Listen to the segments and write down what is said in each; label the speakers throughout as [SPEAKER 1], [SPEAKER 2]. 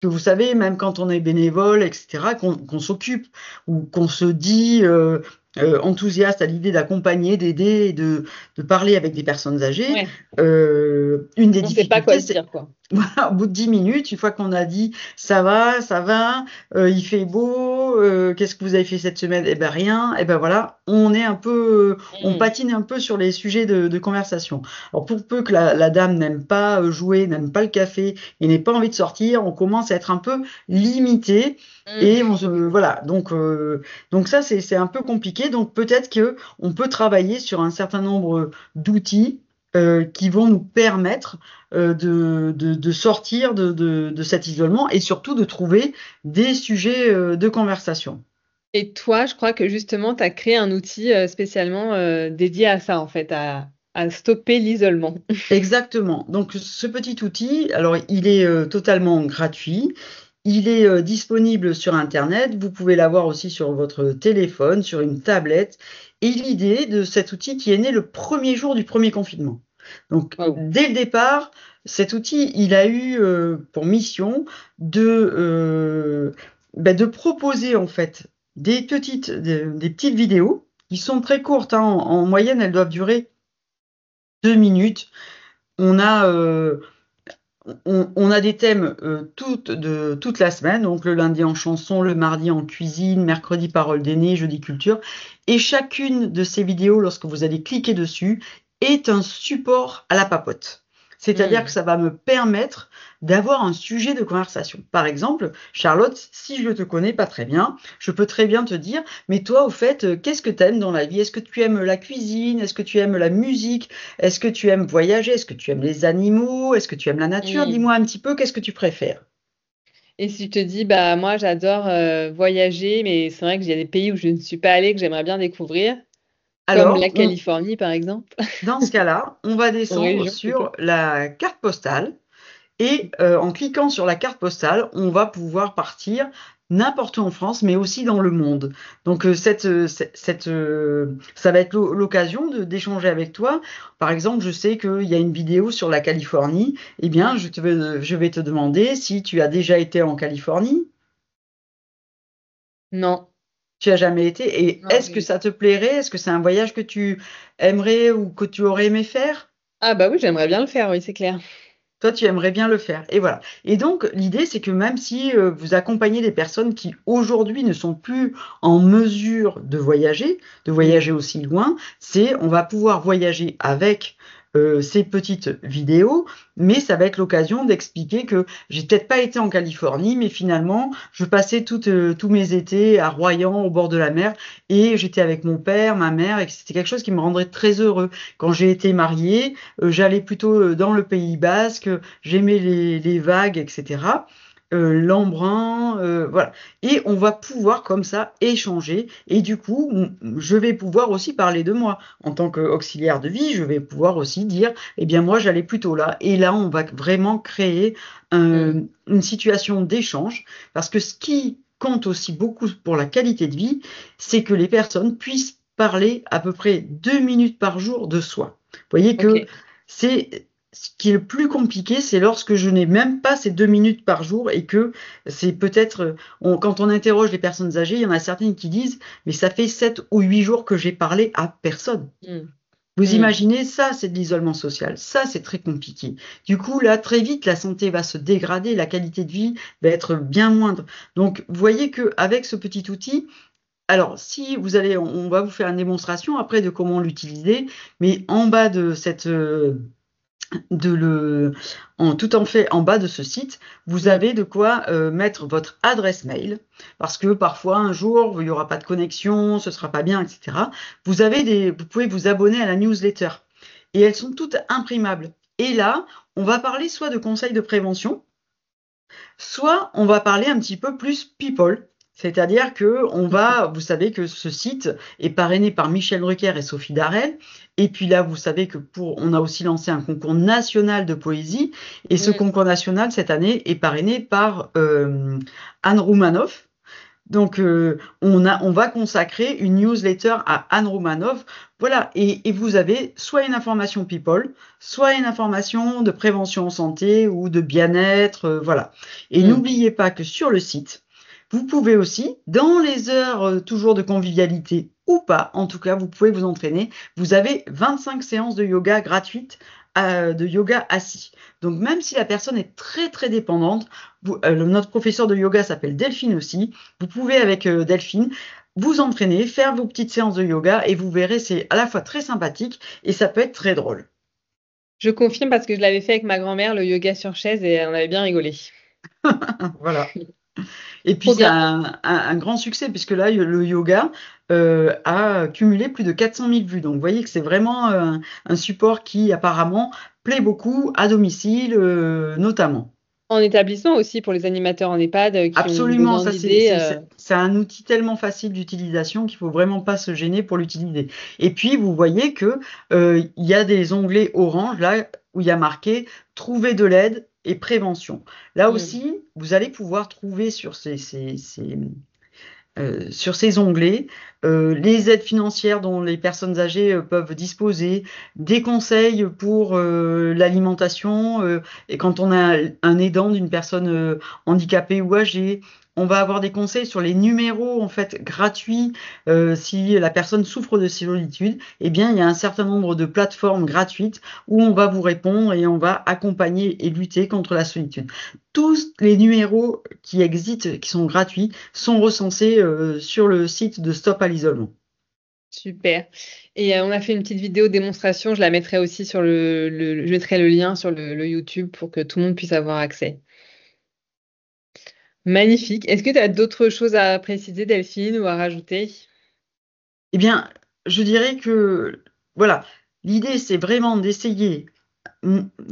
[SPEAKER 1] que vous savez, même quand on est bénévole, etc., qu'on s'occupe ou qu'on se dit enthousiaste à l'idée d'accompagner, d'aider, et de parler avec des personnes âgées,
[SPEAKER 2] Ouais,
[SPEAKER 1] une des
[SPEAKER 2] on sait pas quoi
[SPEAKER 1] difficultés,
[SPEAKER 2] se
[SPEAKER 1] c'est
[SPEAKER 2] dire, quoi.
[SPEAKER 1] voilà, au bout de 10 minutes, une fois qu'on a dit ça va, il fait beau, qu'est-ce que vous avez fait cette semaine? Eh ben rien, eh ben voilà, on est un peu, on
[SPEAKER 2] Mm.
[SPEAKER 1] patine un peu sur les sujets de conversation. Alors pour peu que la dame n'aime pas jouer, n'aime pas le café et n'ait pas envie de sortir, on commence à être un peu limité.
[SPEAKER 2] Mm.
[SPEAKER 1] Et voilà, donc ça c'est un peu compliqué. Donc peut-être que on peut travailler sur un certain nombre d'outils qui vont nous permettre de sortir de cet isolement et surtout de trouver des sujets de conversation.
[SPEAKER 2] Et toi, je crois que justement, tu as créé un outil spécialement dédié à ça, en fait, à stopper l'isolement.
[SPEAKER 1] Exactement. Donc ce petit outil, alors il est totalement gratuit. Il est disponible sur Internet. Vous pouvez l'avoir aussi sur votre téléphone, sur une tablette. Et l'idée de cet outil qui est né le premier jour du premier confinement. Donc
[SPEAKER 2] Waouh.
[SPEAKER 1] dès le départ, cet outil, il a eu pour mission de proposer en fait des petites vidéos qui sont très courtes, hein. En moyenne, elles doivent durer 2 minutes. On a, on a des thèmes toute la semaine, donc le lundi en chanson, le mardi en cuisine, mercredi parole d'aîné, jeudi culture. Et chacune de ces vidéos, lorsque vous allez cliquer dessus, est un support à la papote. C'est-à-dire que
[SPEAKER 2] Mm.
[SPEAKER 1] ça va me permettre d'avoir un sujet de conversation. Par exemple, Charlotte, si je te connais pas très bien, je peux très bien te dire, mais toi, au fait, qu'est-ce que tu aimes dans la vie? Est-ce que tu aimes la cuisine? Est-ce que tu aimes la musique? Est-ce que tu aimes voyager? Est-ce que tu aimes les animaux? Est-ce que tu aimes la nature?
[SPEAKER 2] Mm.
[SPEAKER 1] Dis-moi un petit peu, qu'est-ce que tu préfères?
[SPEAKER 2] Et si je te dis, bah moi j'adore voyager, mais c'est vrai qu'il y a des pays où je ne suis pas allée que j'aimerais bien découvrir, comme la
[SPEAKER 1] Alors,
[SPEAKER 2] Californie par exemple,
[SPEAKER 1] dans ce cas-là, on va
[SPEAKER 2] aux
[SPEAKER 1] descendre
[SPEAKER 2] régions
[SPEAKER 1] sur
[SPEAKER 2] plutôt.
[SPEAKER 1] la carte postale et en cliquant sur la carte postale, on va pouvoir partir n'importe où en France, mais aussi dans le monde. Donc, ça va être l'occasion d'échanger avec toi. Par exemple, je sais qu'il y a une vidéo sur la Californie. Eh bien,
[SPEAKER 2] Mm.
[SPEAKER 1] je vais te demander si tu as déjà été en Californie.
[SPEAKER 2] Non.
[SPEAKER 1] Tu as jamais été et
[SPEAKER 2] Non,
[SPEAKER 1] est-ce que ça te plairait? Est-ce que c'est un voyage que tu aimerais ou que tu aurais aimé faire?
[SPEAKER 2] Ah bah oui, j'aimerais bien le faire, oui, c'est clair.
[SPEAKER 1] Toi, tu aimerais bien le faire et voilà. Et donc l'idée, c'est que même si, vous accompagnez des personnes qui aujourd'hui ne sont plus en mesure de
[SPEAKER 2] Mm.
[SPEAKER 1] voyager aussi loin, c'est on va pouvoir voyager avec, ces petites vidéos, mais ça va être l'occasion d'expliquer que j'ai peut-être pas été en Californie, mais finalement, je passais tous mes étés à Royan, au bord de la mer et j'étais avec mon père, ma mère et que c'était quelque chose qui me rendrait très heureux. Quand j'ai été mariée, j'allais plutôt dans le Pays basque, j'aimais les vagues, etc. L'embrun, voilà. Et on va pouvoir comme ça échanger. Et du coup, je vais pouvoir aussi parler de moi. En tant qu'auxiliaire de vie, je vais pouvoir aussi dire, eh bien moi, j'allais plutôt là. Et là, on va vraiment créer
[SPEAKER 2] Mm.
[SPEAKER 1] une situation d'échange. Parce que ce qui compte aussi beaucoup pour la qualité de vie, c'est que les personnes puissent parler à peu près 2 minutes par jour de soi. Vous voyez que
[SPEAKER 2] Ok.
[SPEAKER 1] c'est ce qui est le plus compliqué, c'est lorsque je n'ai même pas ces 2 minutes par jour et que c'est peut-être, quand on interroge les personnes âgées, il y en a certaines qui disent, mais ça fait 7 ou 8 jours que j'ai parlé à personne.
[SPEAKER 2] Mm.
[SPEAKER 1] Vous
[SPEAKER 2] Mm.
[SPEAKER 1] imaginez, ça, c'est de l'isolement social. Ça, c'est très compliqué. Du coup, là, très vite, la santé va se dégrader, la qualité de vie va être bien moindre. Donc, vous voyez qu'avec ce petit outil, alors, si vous allez, on va vous faire une démonstration après de comment l'utiliser, mais en bas de cette, de le, tout en fait en bas de ce site, vous
[SPEAKER 2] Mm.
[SPEAKER 1] avez de quoi mettre votre adresse mail, parce que parfois un jour il n'y aura pas de connexion, ce sera pas bien, etc. Vous pouvez vous abonner à la newsletter et elles sont toutes imprimables. Et là, on va parler soit de conseils de prévention, soit on va parler un petit peu plus people. C'est-à-dire que vous savez que ce site est parrainé par Michel Drucker et Sophie Darel. Et puis là, vous savez que on a aussi lancé un concours national de poésie. Et ce
[SPEAKER 2] Mm.
[SPEAKER 1] concours national, cette année, est parrainé par Anne Roumanoff. Donc, on va consacrer une newsletter à Anne Romanoff. Voilà, et vous avez soit une information people, soit une information de prévention en santé ou de bien-être, voilà. Et
[SPEAKER 2] Mm.
[SPEAKER 1] n'oubliez pas que sur le site, vous pouvez aussi, dans les heures toujours de convivialité ou pas, en tout cas, vous pouvez vous entraîner. Vous avez 25 séances de yoga gratuites, de yoga assis. Donc, même si la personne est très, très dépendante, notre professeur de yoga s'appelle Delphine aussi. Vous pouvez, avec Delphine, vous entraîner, faire vos petites séances de yoga et vous verrez, c'est à la fois très sympathique et ça peut être très drôle.
[SPEAKER 2] Je confirme parce que je l'avais fait avec ma grand-mère, le yoga sur chaise, et on avait bien rigolé.
[SPEAKER 1] Voilà. Et puis,
[SPEAKER 2] Trop
[SPEAKER 1] c'est
[SPEAKER 2] bien.
[SPEAKER 1] un grand succès puisque là, le yoga a cumulé plus de 400 000 vues. Donc, vous voyez que c'est vraiment un support qui apparemment plaît beaucoup à domicile, notamment.
[SPEAKER 2] En établissement aussi, pour les animateurs en EHPAD qui ont
[SPEAKER 1] Absolument,
[SPEAKER 2] besoin
[SPEAKER 1] ça
[SPEAKER 2] d'idées.
[SPEAKER 1] c'est un outil tellement facile d'utilisation qu'il faut vraiment pas se gêner pour l'utiliser. Et puis vous voyez que il y a des onglets orange là où il y a marqué trouver de l'aide et prévention. Là
[SPEAKER 2] Mm.
[SPEAKER 1] aussi, vous allez pouvoir trouver sur ces onglets les aides financières dont les personnes âgées peuvent disposer, des conseils pour l'alimentation, et quand on a un aidant d'une personne handicapée ou âgée, on va avoir des conseils sur les numéros en fait gratuits si la personne souffre de solitude. Eh bien, il y a un certain nombre de plateformes gratuites où on va vous répondre et on va accompagner et lutter contre la solitude. Tous les numéros qui existent, qui sont gratuits, sont recensés sur le site de Stop à l'isolement.
[SPEAKER 2] Super. Et on a fait une petite vidéo démonstration. Je la mettrai aussi sur je mettrai le lien sur le YouTube pour que tout le monde puisse avoir accès. Magnifique. Est-ce que tu as d'autres choses à préciser, Delphine, ou à rajouter?
[SPEAKER 1] Eh bien, je dirais que, voilà, l'idée, c'est vraiment d'essayer.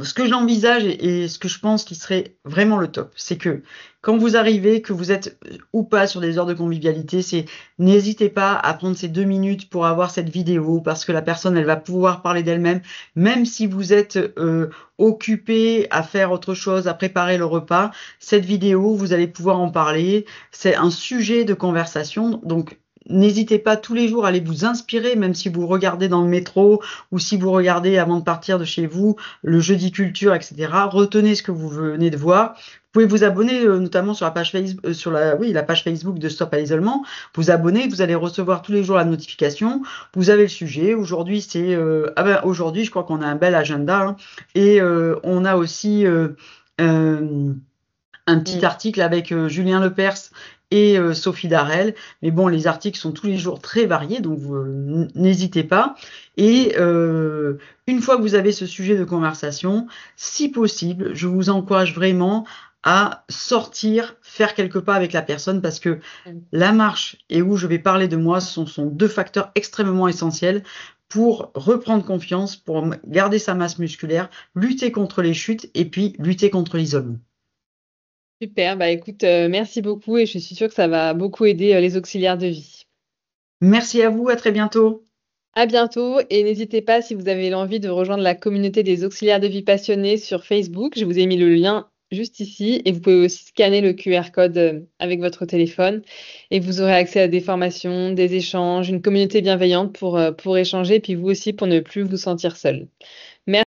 [SPEAKER 1] Ce que j'envisage et ce que je pense qui serait vraiment le top, c'est que quand vous arrivez, que vous êtes ou pas sur des heures de convivialité, c'est n'hésitez pas à prendre ces 2 minutes pour avoir cette vidéo parce que la personne, elle va pouvoir parler d'elle-même, même si vous êtes occupé à faire autre chose, à préparer le repas. Cette vidéo, vous allez pouvoir en parler. C'est un sujet de conversation, donc n'hésitez pas tous les jours à aller vous inspirer, même si vous regardez dans le métro ou si vous regardez avant de partir de chez vous le jeudi culture, etc. Retenez ce que vous venez de voir. Vous pouvez vous abonner notamment sur la page Facebook, la page Facebook de Stop à l'isolement. Vous abonnez, vous allez recevoir tous les jours la notification. Vous avez le sujet. Aujourd'hui, aujourd'hui, je crois qu'on a un bel agenda hein. Et on a aussi un petit
[SPEAKER 2] Mm.
[SPEAKER 1] article avec Julien Lepers et Sophie Darel. Mais bon, les articles sont tous les jours très variés, donc n'hésitez pas. Et une fois que vous avez ce sujet de conversation, si possible, je vous encourage vraiment à sortir, faire quelques pas avec la personne parce que la marche et où je vais parler de moi sont deux facteurs extrêmement essentiels pour reprendre confiance, pour garder sa masse musculaire, lutter contre les chutes et puis lutter contre l'isolement.
[SPEAKER 2] Super. Bah écoute, merci beaucoup et je suis sûre que ça va beaucoup aider les auxiliaires de vie.
[SPEAKER 1] Merci à vous, à très bientôt.
[SPEAKER 2] À bientôt et n'hésitez pas si vous avez l'envie de rejoindre la communauté des auxiliaires de vie passionnés sur Facebook. Je vous ai mis le lien juste ici et vous pouvez aussi scanner le QR code avec votre téléphone et vous aurez accès à des formations, des échanges, une communauté bienveillante pour échanger et puis vous aussi pour ne plus vous sentir seul.